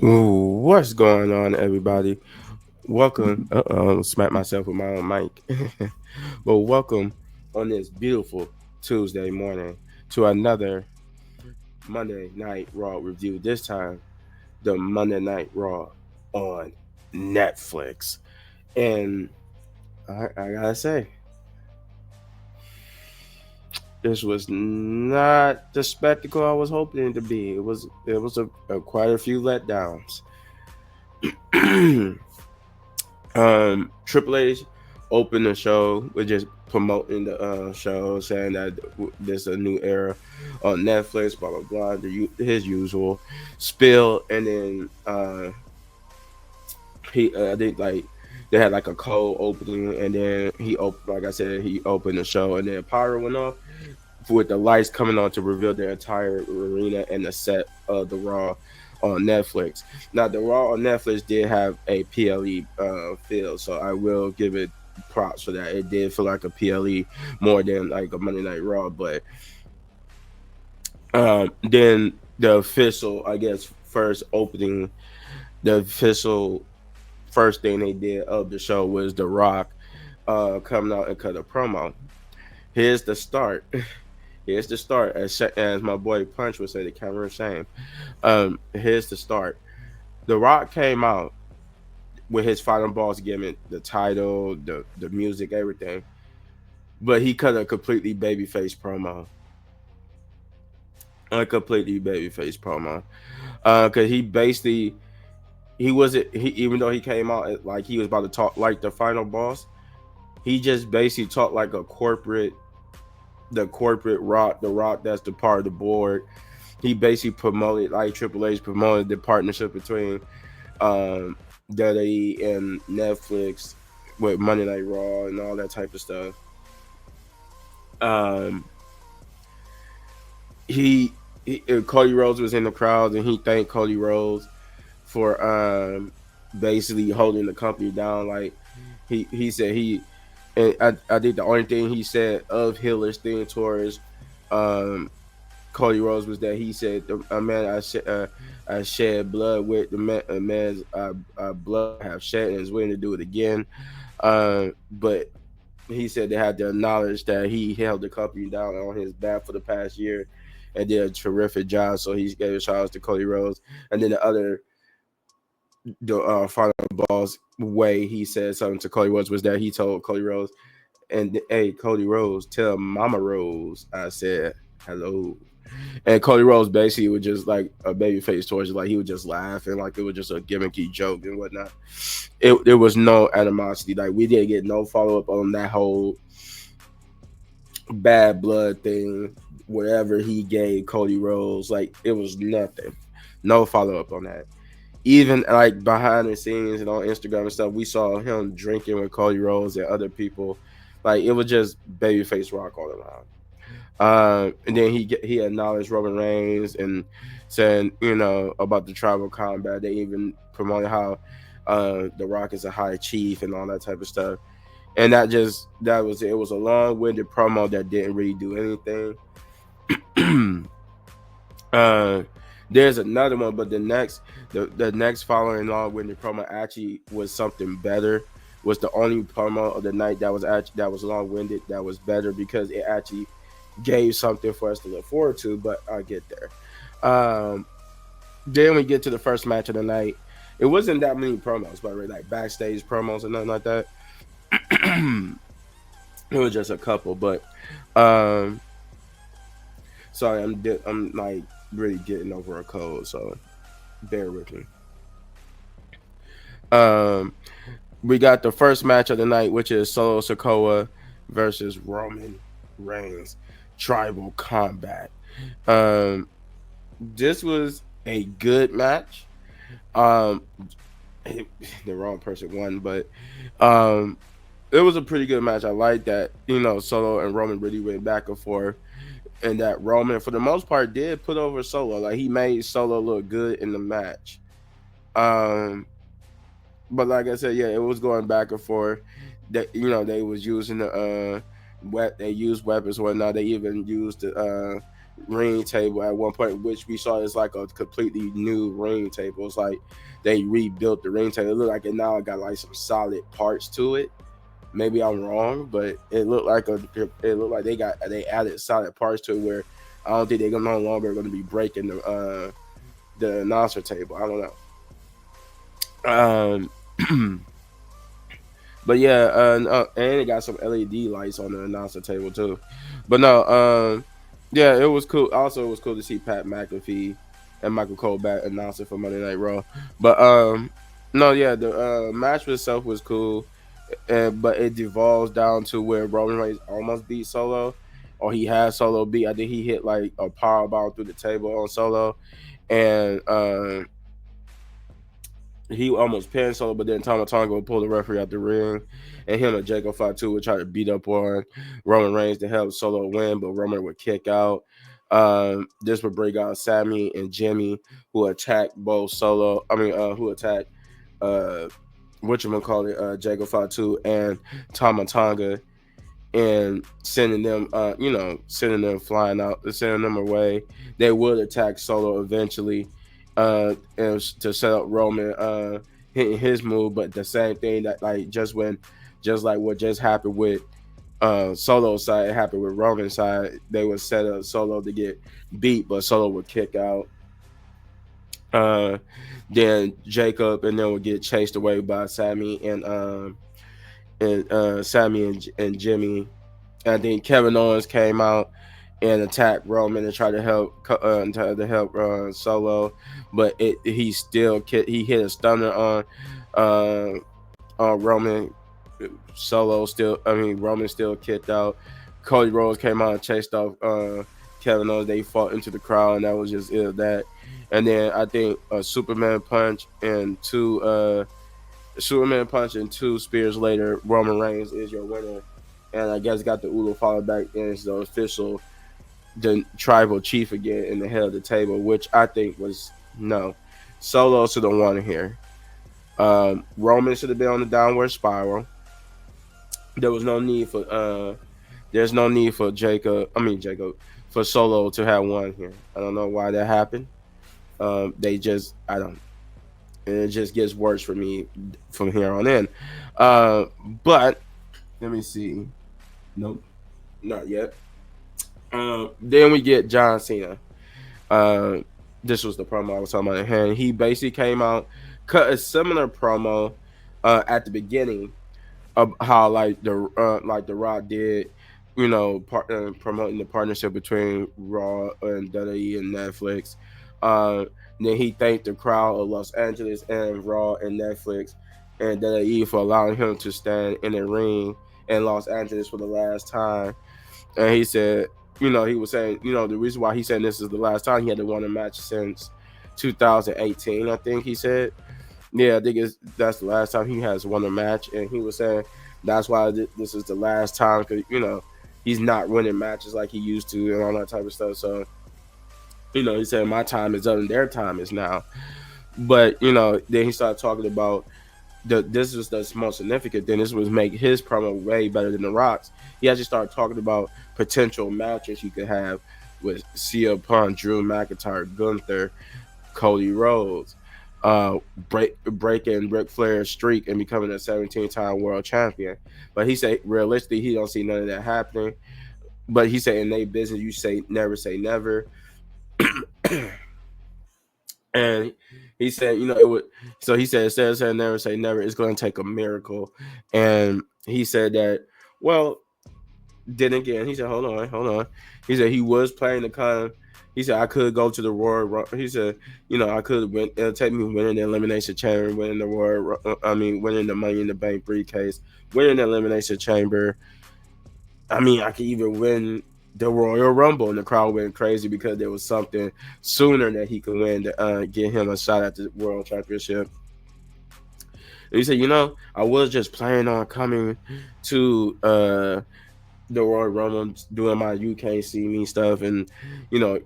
Ooh, what's going on, everybody? Welcome. Smack myself with my own mic. Well, welcome on this beautiful Tuesday morning to another Monday Night Raw review. This time, the Monday Night Raw on Netflix. And I gotta say, this was not the spectacle I was hoping it to be. It was a quite a few letdowns. Triple H opened the show with just promoting the show, saying that there's a new era on Netflix, blah blah blah, his usual spill, and then I think like they had like a cold opening, and then like I said, he opened the show, and then power went off with the lights coming on to reveal the entire arena and the set of the Raw on Netflix. Now, the Raw on Netflix did have a PLE feel, so I will give it props for that. It did feel like a PLE more than like a Monday Night Raw, but then the official, I guess, first opening, the official first thing they did of the show was The Rock coming out and cut a promo. Here's the start. Here's the start, as my boy Punch would say, the camera shame. Here's the start. The Rock came out with his final boss gimmick, the title, the music, everything, but he cut a completely babyface promo. A completely babyface promo. Cause he basically he wasn't he even though he came out like he was about to talk like the final boss, he just basically talked like the corporate Rock, the Rock that's the part of the board. He basically promoted, like Triple H promoted, the partnership between um WWE and Netflix with Monday Night Raw and all that type of stuff. Um he Cody Rhodes was in the crowd, and he thanked Cody Rhodes for basically holding the company down. Like he said and I think the only thing he said of Hiller's thing towards um Cody Rhodes was that he said, "A man I shed blood with, the man's blood I have shed, and is willing to do it again." But he said they had to acknowledge that he held the company down on his back for the past year and did a terrific job. So he gave a shout out to Cody Rhodes, and then the final boss way he said something to Cody Rhodes was that he told Cody Rhodes, and hey, Cody Rhodes, tell Mama Rose I said hello. And Cody Rhodes basically was just like a baby face towards it, like he was just laughing, like it was just a gimmicky joke and whatnot. There was no animosity. Like we didn't get no follow up on that whole bad blood thing. Whatever he gave Cody Rhodes, like it was nothing. No follow up on that. Even like behind the scenes and on Instagram and stuff, we saw him drinking with Cody Rhodes and other people. Like it was just babyface Rock all around. And then he acknowledged Roman Reigns and said, about the tribal combat. They even promoted how The Rock is a high chief and all that type of stuff. And that was it. It was a long-winded promo that didn't really do anything. uh, there's another one, but the next following long-winded promo actually was something better. Was the only promo of the night that was long-winded, that was better, because it actually gave something for us to look forward to, but I'll get there. Then we get to the first match of the night. It wasn't that many promos, but like backstage promos and nothing like that. It was just a couple, but um, sorry, I'm like really getting over a cold, so bear with me. Um, we got the first match of the night, which is Solo Sikoa versus Roman Reigns, Tribal Combat. Um, this was a good match. Um, the wrong person won, but um, it was a pretty good match. I like that. Solo and Roman really went back and forth, and that Roman, for the most part, did put over Solo. Like he made Solo look good in the match. Um, but like I said, yeah, it was going back and forth. That they was using they used weapons or whatnot. They even used the ring table at one point, which we saw is like a completely new ring table. It's like they rebuilt the ring table. It looked like it now got like some solid parts to it. Maybe I'm wrong, but it looked like they added solid parts to it where I don't think they're no longer going to be breaking the announcer table. I don't know. But yeah, and it got some LED lights on the announcer table too. But no, yeah, it was cool. Also, it was cool to see Pat McAfee and Michael Cole back announcing for Monday Night Raw. But no, yeah, the match itself was cool, but it devolves down to where Roman Reigns almost beat Solo, or he had Solo beat. I think he hit like a power bomb through the table on Solo, and he almost pinned Solo, but then Tama Tonga would pull the referee out the ring, and him and Jacob Fatu would try to beat up on Roman Reigns to help Solo win, but Roman would kick out. This would bring out Sammy and Jimmy, who attacked both Solo. Who attacked Jacob Fatu and Tama Tonga, and sending them, sending them flying out, sending them away. They would attack Solo eventually, and to set up Roman hitting his move. But the same thing that just like what just happened with Solo side, it happened with Roman side. They would set up Solo to get beat, but Solo would kick out. Then Jacob and then would get chased away by Sammy and Jimmy. And then Kevin Owens came out and attacked Roman and tried to help Solo, but he hit a stunner on Roman. Roman still kicked out. Cody Rhodes came out and chased off Kevin Owens. They fought into the crowd, and that was just it. That, and then I think a Superman punch and two spears later, Roman Reigns is your winner. And I guess got the Ulo followed back and it's the official, the tribal chief again in the head of the table, which I think was no. Solo should have won here. Roman should have been on the downward spiral. There was no need for there's no need for for Solo to have won here. I don't know why that happened. I don't. And it just gets worse for me from here on in. But let me see. Nope, not yet. Then we get John Cena. This was the promo I was talking about. And he basically came out, cut a similar promo at the beginning of how the Rock did, promoting the partnership between Raw and WWE and Netflix. Then he thanked the crowd of Los Angeles and Raw and Netflix and WWE for allowing him to stand in the ring in Los Angeles for the last time. And he said, he was saying, the reason why he said this is the last time he had to win a match since 2018, I think he said. Yeah, I think that's the last time he has won a match. And he was saying that's why this is the last time, because, he's not winning matches like he used to and all that type of stuff. So, he said, my time is up and their time is now. But, then he started talking about this was the most significant thing. This was make his promo way better than The Rock's. He actually started talking about potential matches he could have with CM Punk, Drew McIntyre, Gunther, Cody Rhodes, breaking Ric Flair's streak and becoming a 17-time world champion. But he said realistically he don't see none of that happening. But he said in their business you say never. And he said, it would. So he said, never say never. It's going to take a miracle. And he said that. Well, then again, he said, hold on. He said he was planning to come. He said I could go to the Royal. He said, I could win. It'll take me winning the Elimination Chamber, winning the Royal. Winning the Money in the Bank briefcase, winning the Elimination Chamber. I could even win the Royal Rumble, and the crowd went crazy because there was something sooner that he could win to get him a shot at the World Championship. And he said, I was just planning on coming to the Royal Rumble, doing my "You Can't See Me" stuff, and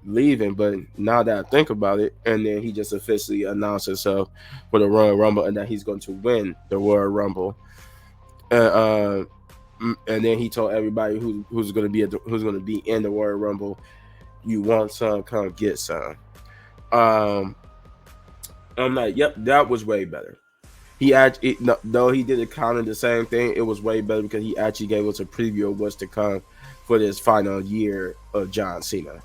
leaving. But now that I think about it, and then he just officially announced himself for the Royal Rumble, and that he's going to win the Royal Rumble. And then he told everybody who's going to be in the Royal Rumble. You want some? Come get some. Um, I'm like, yep, that was way better. He actually, no, though he did it kind of the same thing, it was way better because he actually gave us a preview of what's to come for this final year of John Cena.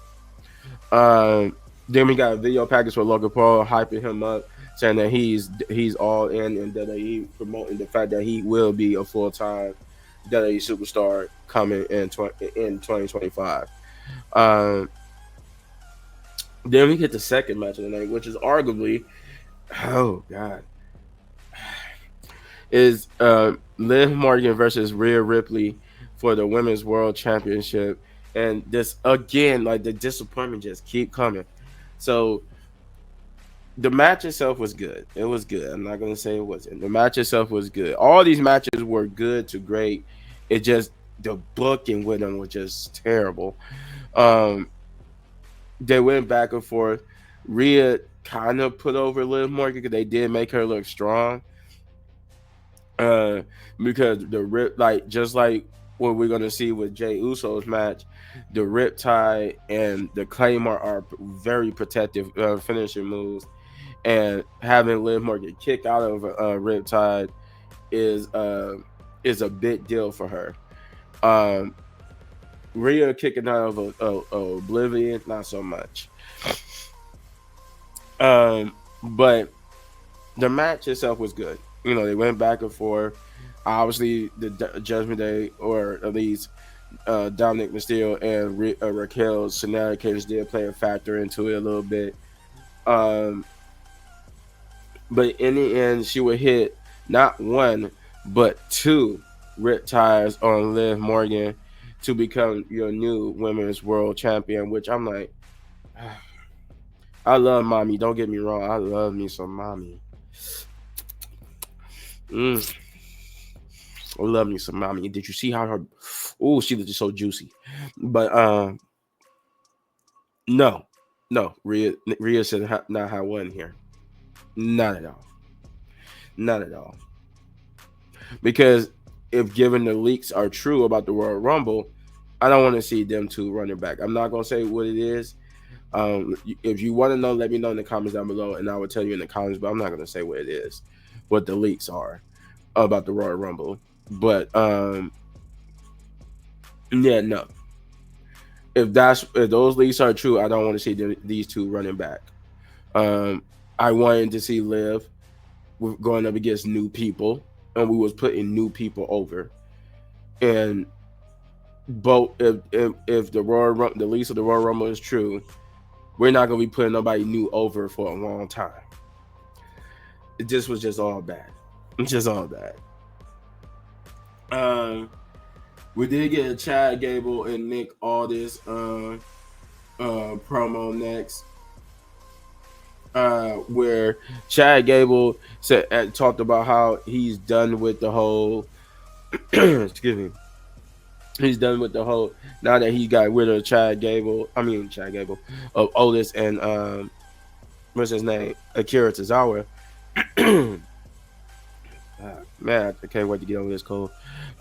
Um, then we got a video package for Logan Paul hyping him up, saying that he's all in and WWE promoting the fact that he will be a full-time WWE superstar coming in 2025. Um, then we get the second match of the night, which is arguably, oh god, is Liv Morgan versus Rhea Ripley for the Women's World Championship. And this again, like the disappointment just keep coming. So the match itself was good. It was good. I'm not gonna say it wasn't. The match itself was good. All these matches were good to great. It just the booking with them was just terrible. Um, they went back and forth. Rhea kind of put over Liv Morgan because they did make her look strong. Uh, because the rip, like just like what we're gonna see with Jey Uso's match, the Riptide and the Claymore are very protective finishing moves, and having Liv Morgan kick out of Riptide is a big deal for her. Um, Rhea kicking out of Oblivion, not so much. But the match itself was good. You know, they went back and forth. Obviously, the Judgment Day, or at least Dominic Mysterio and Raquel's shenanigans did play a factor into it a little bit. But in the end, she would hit not one, but two rip tires on Liv Morgan to become your new Women's World Champion, which I'm like, I love mommy. Don't get me wrong. I love me some mommy. I love me some mommy. Did you see how her? Oh, she was so juicy. But no, Rhea should not have one here. Not at all. Not at all. Because if given the leaks are true about the Royal Rumble, I don't want to see them two running back. I'm not gonna say what it is. If you want to know, let me know in the comments down below, and I will tell you in the comments. But I'm not gonna say what it is, what the leaks are about the Royal Rumble. But yeah, no. If those leaks are true, I don't want to see these two running back. I wanted to see Liv going up against new people, and we was putting new people over. And both if the leaks of the Royal Rumble is true, we're not gonna be putting nobody new over for a long time. It just was just all bad. It's just all bad. We did get a Chad Gable and Nick Aldis promo next. Where Chad Gable talked about how he's done with the whole excuse me. He's done with the whole now that he got rid of Chad Gable of Otis and what's his name? Akira Tozawa. Man, I can't wait to get over this cold.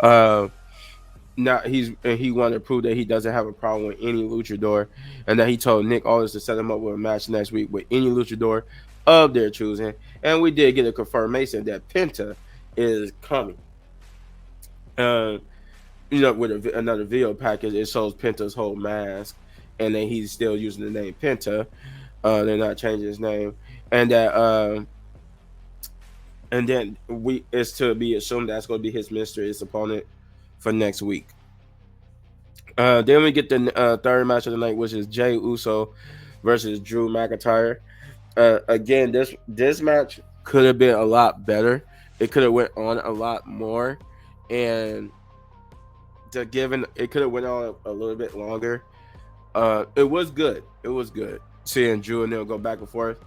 Now he wanted to prove that he doesn't have a problem with any luchador, and that he told Nick Aldis to set him up with a match next week with any luchador of their choosing. And we did get a confirmation that Penta is coming. With another video package, it shows Penta's whole mask, and then he's still using the name Penta. They're not changing his name, and that and then it's to be assumed that's going to be his mysterious opponent for next week. Then we get the third match of the night, which is Jey Uso versus Drew McIntyre. Again, this match could have been a lot better. It could have went on a lot more, and it could have went on a little bit longer. It was good. It was good seeing Drew and them go back and forth.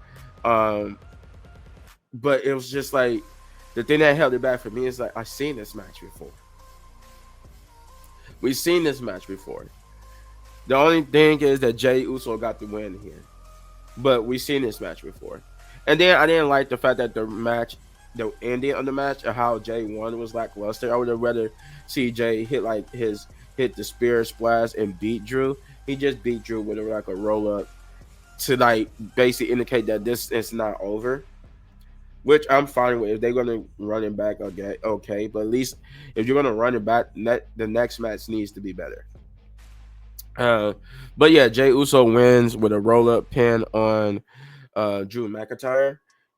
But it was just like the thing that held it back for me is like I've seen this match before. We've seen this match before. The only thing is that Jey Uso got the win here, but we've seen this match before. And then I didn't like the fact that the ending of the match, and how Jey won was lackluster. I would have rather see Jey hit the spear splash and beat Drew He just beat Drew with like a roll up to like basically indicate that this is not over. Which I'm fine with. If they're gonna run it back, okay. But at least if you're gonna run it back, the next match needs to be better. Uh, but yeah, Jay Uso wins with a roll up pin on Drew McIntyre.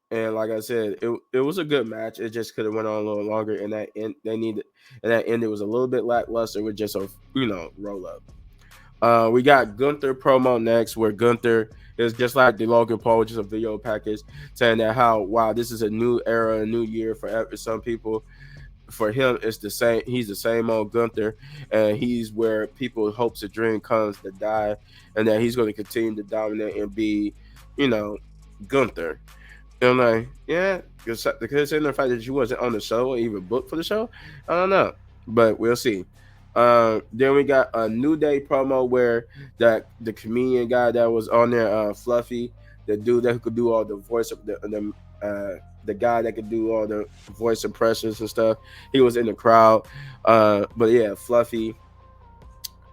And like I said, it was a good match. It just could have went on a little longer, and that end it was a little bit lackluster with just a roll up. We got Gunther promo next, where Gunther is just like the Logan Paul, which is a video package saying that how wow, this is a new era, a new year for some people. For him, it's the same. He's the same old Gunther, and he's where people hopes a dream comes to die, and that he's going to continue to dominate and be, you know, Gunther. And I'm like, yeah, considering the fact that you wasn't on the show or even booked for the show, I don't know, but we'll see. Then we got a New Day promo where the comedian guy that was on there, Fluffy, the dude that could do all the voice of the guy that could do all the voice impressions and stuff. He was in the crowd. But yeah, Fluffy,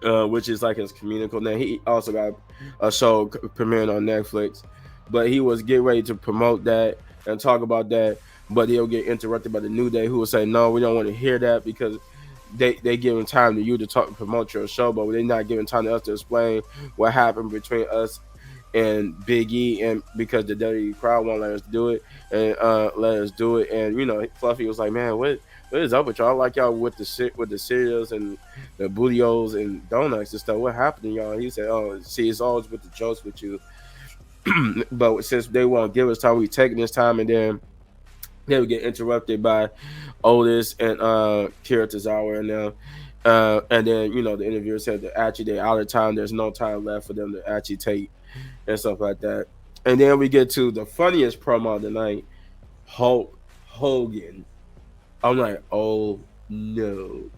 which is like his comedical name. He also got a show premiering on Netflix. But he was getting ready to promote that and talk about that. But he'll get interrupted by the New Day, who will say, no, we don't want to hear that because they giving time to you to talk and promote your show, but they're not giving time to us to explain what happened between us and Big E, and because the WWE crowd won't let us do it and let us do it. And Fluffy was like, man, what is up with y'all? I like y'all with the cereals and the bootios and donuts and stuff. What happened to y'all? And he said, oh, see, it's always with the jokes with you. But since they won't give us time, we taking this time, and then they would get interrupted by Otis and Kira Tozawa and them. And then the interviewer said that actually they're out of time. There's no time left for them to actually take and stuff like that. And then we get to the funniest promo of the night, Hulk Hogan. I'm like, oh no,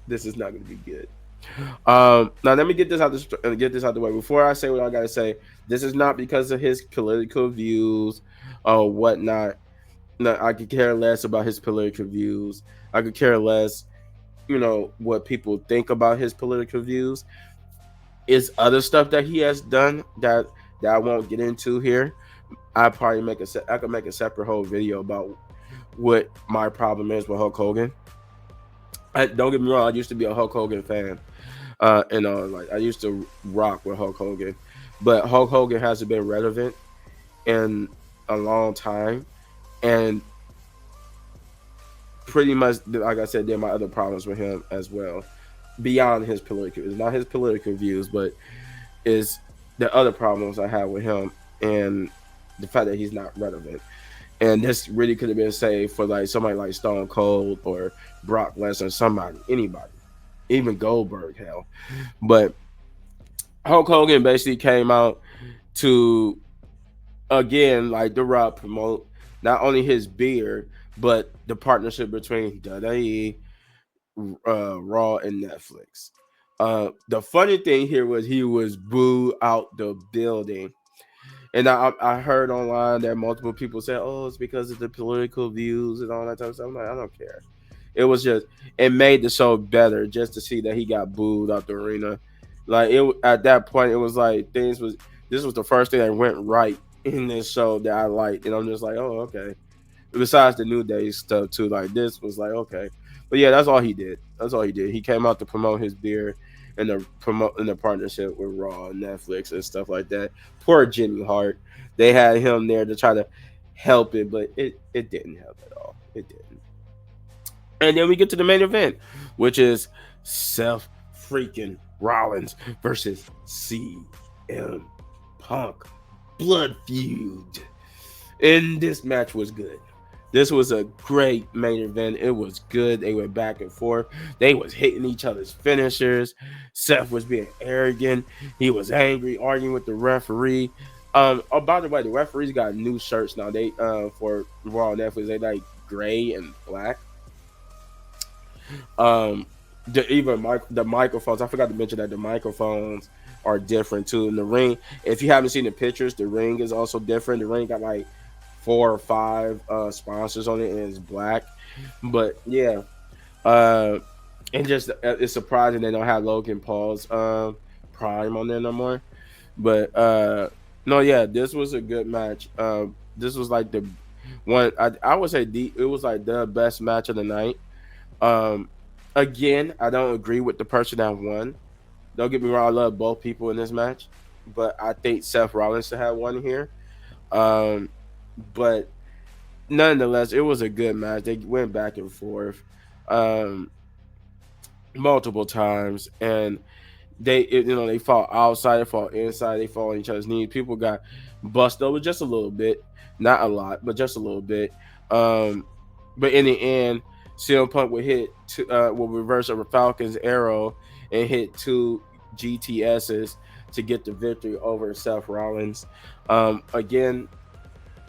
this is not going to be good. Now let me get this out the way. Before I say what I gotta say, this is not because of his political views or whatnot. No, I could care less about his political views. I could care less, what people think about his political views. It's other stuff that he has done that I won't get into here. I could make a separate whole video about what my problem is with Hulk Hogan. Don't get me wrong, I used to be a Hulk Hogan fan. Like I used to rock with Hulk Hogan, but Hulk Hogan hasn't been relevant in a long time, and pretty much, like I said, there are my other problems with him as well, beyond his political. It's not his political views, but is the other problems I have with him and the fact that he's not relevant. And this really could have been saved for like somebody like Stone Cold or Brock Lesnar, anybody. Even Goldberg, hell. But Hulk Hogan basically came out to, again, like The Rock, promote not only his beer, but the partnership between WWE, Raw, and Netflix. The funny thing here was he was booed out the building. And I heard online that multiple people said, oh, it's because of the political views and all that type of stuff. I'm like, I don't care. It was just, it made the show better just to see that he got booed out the arena. Like at that point, it was like this was the first thing that went right in this show that I liked, and I'm just like, oh, okay. Besides the New Day stuff too, like this was like okay, but yeah, that's all he did. He came out to promote his beer and the partnership with Raw and Netflix and stuff like that. Poor Jimmy Hart, they had him there to try to help it, but it didn't help at all. It didn't. And then we get to the main event, which is Seth freaking Rollins versus CM Punk blood feud. And this match was good. This was a great main event. It was good. They went back and forth. They was hitting each other's finishers. Seth was being arrogant. He was angry, arguing with the referee. Oh, by the way, the referees got new shirts now. They for Raw and Netflix, they like gray and black. The microphones, I forgot to mention that the microphones are different too in the ring. If you haven't seen the pictures, the ring is also different. The ring got like 4 or 5 sponsors on it, and it's black. But yeah, and just it's surprising they don't have Logan Paul's Prime on there no more. But no, yeah, this was a good match. This was like the one I would say it was like the best match of the night. Um, again, I don't agree with the person that won. Don't get me wrong, I love both people in this match, but I think Seth Rollins should have won here. Um, but nonetheless, it was a good match. They went back and forth um, multiple times, and they fought outside, they fought inside, they fought on each other's knees. People got busted over just a little bit, not a lot, but just a little bit. Um, but in the end, CM Punk would will reverse a Falcon's arrow and hit two GTSs to get the victory over Seth Rollins. Again,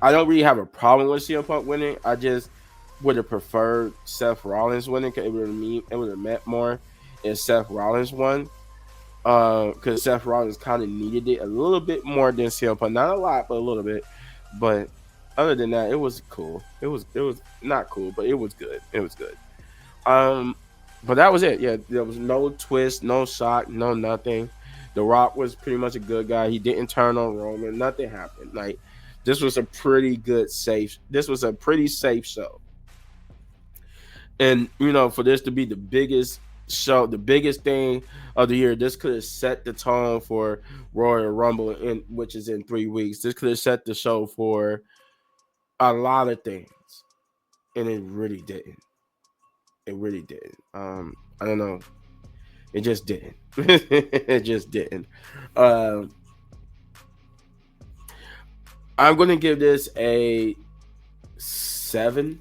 I don't really have a problem with CM Punk winning. I just would have preferred Seth Rollins winning because it would have meant more if Seth Rollins won. Because Seth Rollins kind of needed it a little bit more than CM Punk, not a lot, but a little bit. But other than that, it was cool. It was not cool, but it was good. It was good. But that was it. Yeah, there was no twist, no shock, no nothing. The Rock was pretty much a good guy. He didn't turn on Roman. Nothing happened. Like this was a pretty good safe. This was a pretty safe show. And for this to be the biggest show, the biggest thing of the year, this could have set the tone for Royal Rumble, which is in 3 weeks. This could have set the show for a lot of things, and it really didn't. It really didn't. I don't know. It just didn't. It just didn't. I'm gonna give this a 7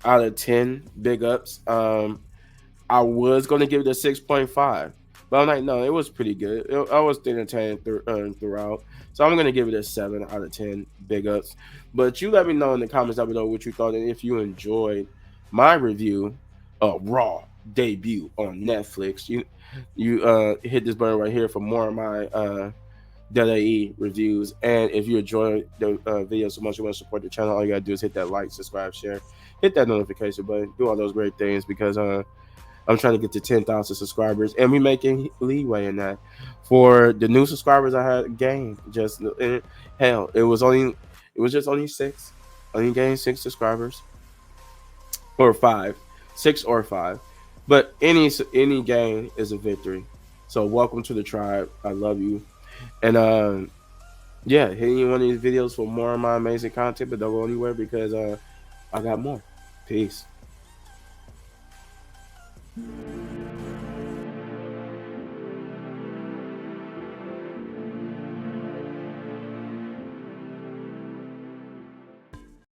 out of 10. Big ups. I was gonna give it a 6.5, but I'm like, no, it was pretty good. I was entertained throughout, so I'm gonna give it a 7 out of 10. Big ups. But you let me know in the comments down below what you thought, and if you enjoyed my review of Raw debut on Netflix. You hit this button right here for more of my WWE reviews. And if you enjoy the video so much you want to support the channel, all you gotta do is hit that like, subscribe, share, hit that notification button, do all those great things because I'm trying to get to 10,000 subscribers, and we making leeway in that. For the new subscribers I had gained, hell, it was just only 6. Only gained 6 subscribers, or 5, 6 or 5. But any gain is a victory. So welcome to the tribe. I love you, and yeah, hit any one of these videos for more of my amazing content, but don't go anywhere because I got more. Peace.